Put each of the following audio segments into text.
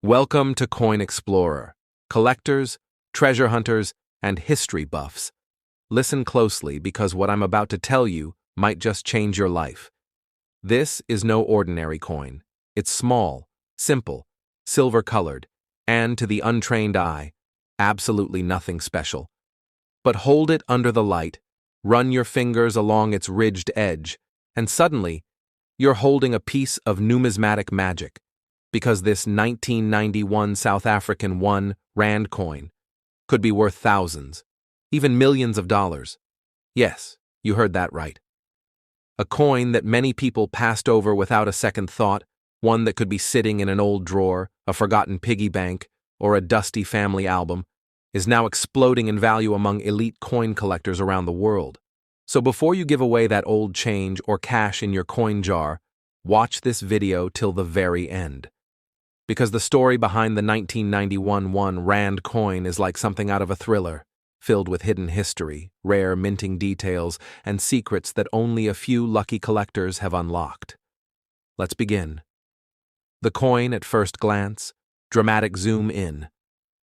Welcome to Coin Explorer. Collectors, treasure hunters, and history buffs. Listen closely because what I'm about to tell you might just change your life. This is no ordinary coin. It's small, simple, silver-colored, and to the untrained eye, absolutely nothing special. But hold it under the light, run your fingers along its ridged edge, and suddenly, you're holding a piece of numismatic magic. Because this 1991 South African 1 Rand coin could be worth thousands, even millions of dollars. Yes, you heard that right. A coin that many people passed over without a second thought, one that could be sitting in an old drawer, a forgotten piggy bank, or a dusty family album, is now exploding in value among elite coin collectors around the world. So before you give away that old change or cash in your coin jar, watch this video till the very end. Because the story behind the 1991 1 Rand coin is like something out of a thriller, filled with hidden history, rare minting details, and secrets that only a few lucky collectors have unlocked. Let's begin. The coin at first glance, dramatic zoom in.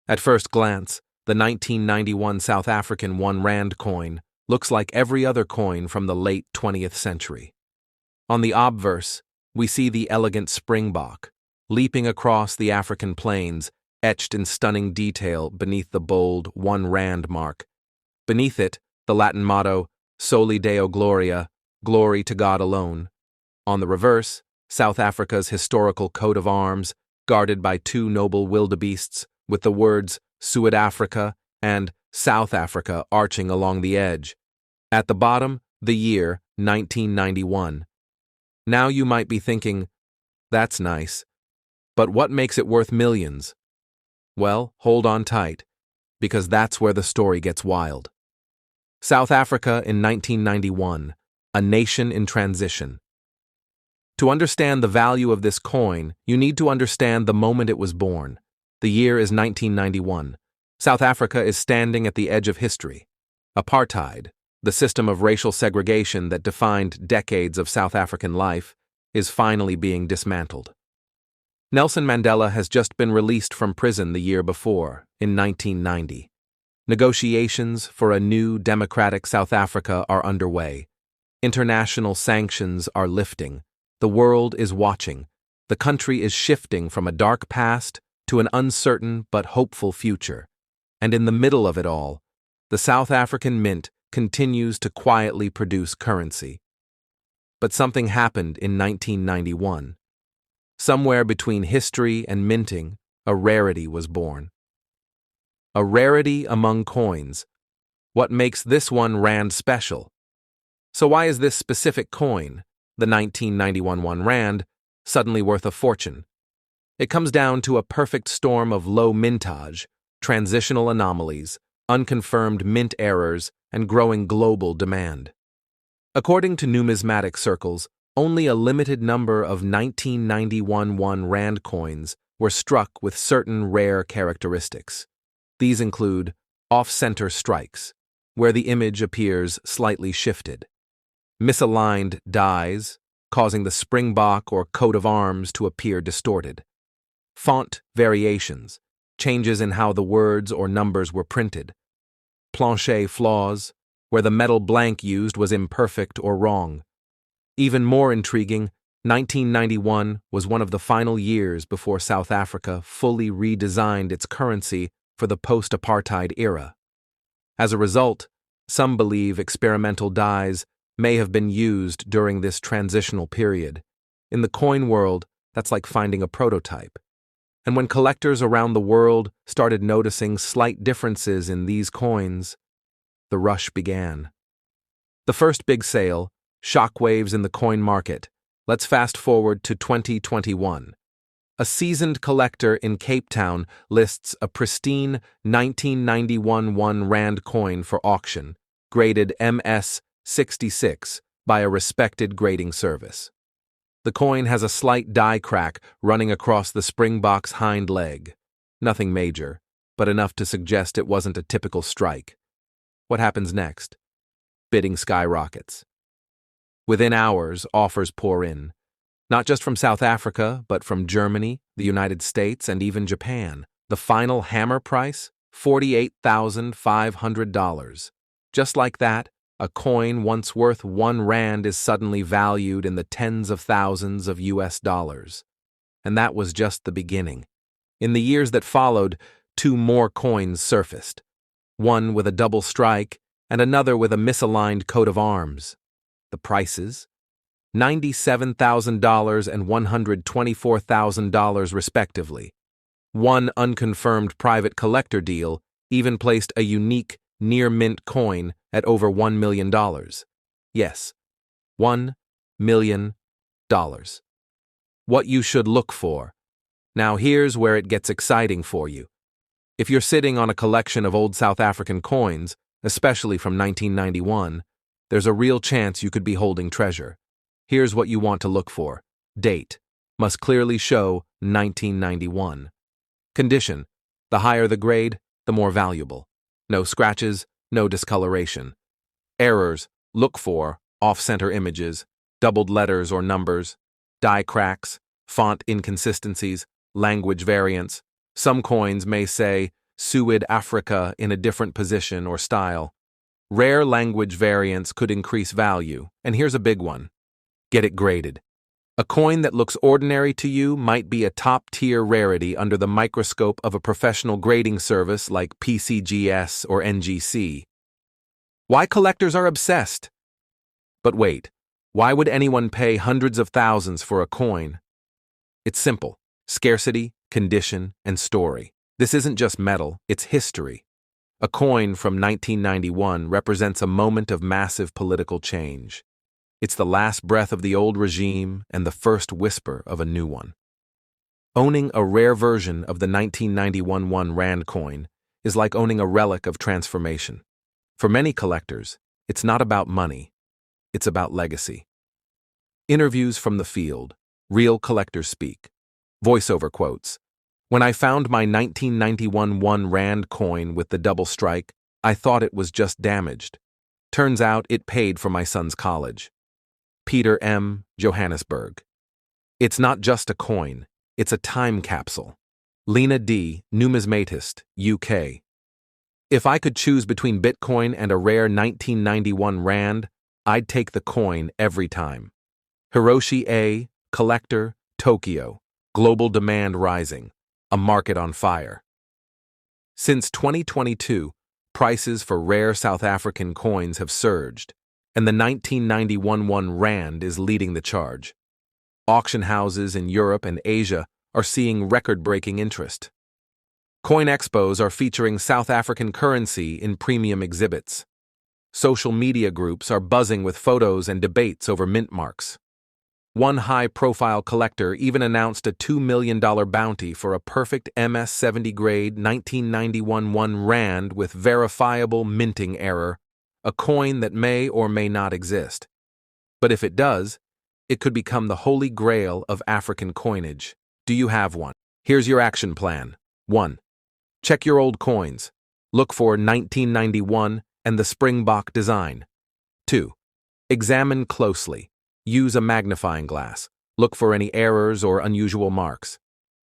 At first glance, the 1991 South African 1 Rand coin looks like every other coin from the late 20th century. On the obverse, we see the elegant springbok, leaping across the African plains, etched in stunning detail beneath the bold 1 Rand mark. Beneath it, the Latin motto, Soli Deo Gloria, glory to God alone. On the reverse, South Africa's historical coat of arms, guarded by two noble wildebeests, with the words Suid-Afrika and South Africa arching along the edge. At the bottom, the year, 1991. Now you might be thinking, that's nice. But what makes it worth millions? Well, hold on tight, because that's where the story gets wild. South Africa in 1991, a nation in transition. To understand the value of this coin, you need to understand the moment it was born. The year is 1991. South Africa is standing at the edge of history. Apartheid, the system of racial segregation that defined decades of South African life, is finally being dismantled. Nelson Mandela has just been released from prison the year before, in 1990. Negotiations for a new democratic South Africa are underway. International sanctions are lifting. The world is watching. The country is shifting from a dark past to an uncertain but hopeful future. And in the middle of it all, the South African Mint continues to quietly produce currency. But something happened in 1991. Somewhere between history and minting, a rarity was born. A rarity among coins. What makes this 1 Rand special? So why is this specific coin, the 1991 1 Rand, suddenly worth a fortune? It comes down to a perfect storm of low mintage, transitional anomalies, unconfirmed mint errors, and growing global demand. According to numismatic circles, only a limited number of 1991 1 Rand coins were struck with certain rare characteristics. These include off-center strikes, where the image appears slightly shifted, misaligned dies, causing the springbok or coat of arms to appear distorted, font variations, changes in how the words or numbers were printed, plancher flaws, where the metal blank used was imperfect or wrong. Even more intriguing, 1991 was one of the final years before South Africa fully redesigned its currency for the post-apartheid era. As a result, some believe experimental dies may have been used during this transitional period. In the coin world, that's like finding a prototype. And when collectors around the world started noticing slight differences in these coins, the rush began. The first big sale, shockwaves in the coin market. Let's fast forward to 2021. A seasoned collector in Cape Town lists a pristine 1991 1 Rand coin for auction, graded MS66 by a respected grading service. The coin has a slight die crack running across the springbok's hind leg. Nothing major, but enough to suggest it wasn't a typical strike. What happens next? Bidding skyrockets. Within hours, offers pour in. Not just from South Africa, but from Germany, the United States, and even Japan. The final hammer price? $48,500. Just like that, a coin once worth 1 rand is suddenly valued in the tens of thousands of US dollars. And that was just the beginning. In the years that followed, 2 more coins surfaced. One with a double strike and another with a misaligned coat of arms. The prices? $97,000 and $124,000 respectively. One unconfirmed private collector deal even placed a unique, near-mint coin at over $1 million. Yes, $1 million. What you should look for. Now here's where it gets exciting for you. If you're sitting on a collection of old South African coins, especially from 1991, there's a real chance you could be holding treasure. Here's what you want to look for. Date. Must clearly show 1991. Condition. The higher the grade, the more valuable. No scratches, no discoloration. Errors. Look for off-center images, doubled letters or numbers, die cracks, font inconsistencies, language variants. Some coins may say Suid Africa in a different position or style. Rare language variants could increase value, and here's a big one. Get it graded. A coin that looks ordinary to you might be a top-tier rarity under the microscope of a professional grading service like PCGS or NGC. Why collectors are obsessed? But wait, why would anyone pay hundreds of thousands for a coin? It's simple. Scarcity, condition, and story. This isn't just metal, it's history. A coin from 1991 represents a moment of massive political change. It's the last breath of the old regime and the first whisper of a new one. Owning a rare version of the 1991 1 rand coin is like owning a relic of transformation. For many collectors, it's not about money, it's about legacy. Interviews from the field, real collectors speak. Voiceover quotes. When I found my 1991 1 rand coin with the double strike, I thought it was just damaged. Turns out it paid for my son's college. Peter M., Johannesburg. It's not just a coin, it's a time capsule. Lena D., numismatist, UK. If I could choose between Bitcoin and a rare 1991 rand, I'd take the coin every time. Hiroshi A., collector, Tokyo. Global demand rising. A market on fire. Since 2022, prices for rare South African coins have surged, and the 1991 1 rand is leading the charge. Auction houses in Europe and Asia are seeing record-breaking interest. Coin expos are featuring South African currency in premium exhibits. Social media groups are buzzing with photos and debates over mint marks. One high-profile collector even announced a $2 million bounty for a perfect MS-70 grade 1991 1 rand with verifiable minting error, a coin that may or may not exist. But if it does, it could become the holy grail of African coinage. Do you have one? Here's your action plan. 1. Check your old coins. Look for 1991 and the Springbok design. 2. Examine closely. Use a magnifying glass. Look for any errors or unusual marks.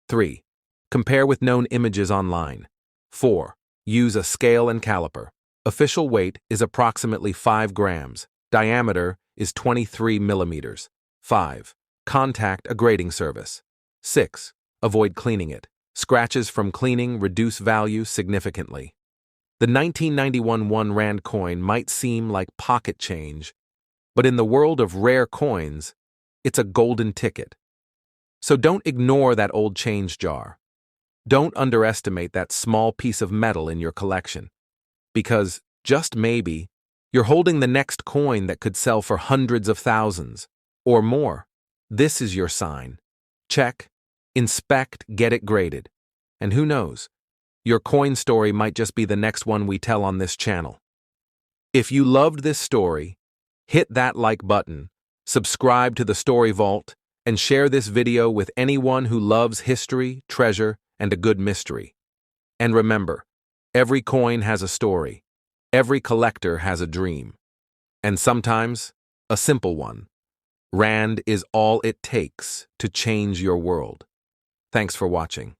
3. Compare with known images online. 4. Use a scale and caliper. Official weight is approximately 5 grams. Diameter is 23 millimeters. 5. Contact a grading service. 6. Avoid cleaning it. Scratches from cleaning reduce value significantly. The 1991 1 rand coin might seem like pocket change, but in the world of rare coins, it's a golden ticket. So don't ignore that old change jar. Don't underestimate that small piece of metal in your collection. Because, just maybe, you're holding the next coin that could sell for hundreds of thousands, or more. This is your sign. Check, inspect, get it graded. And who knows, your coin story might just be the next one we tell on this channel. If you loved this story, hit that like button, subscribe to the Story Vault, and share this video with anyone who loves history, treasure, and a good mystery. And remember, every coin has a story, every collector has a dream, and sometimes a simple one. Rand is all it takes to change your world. Thanks for watching.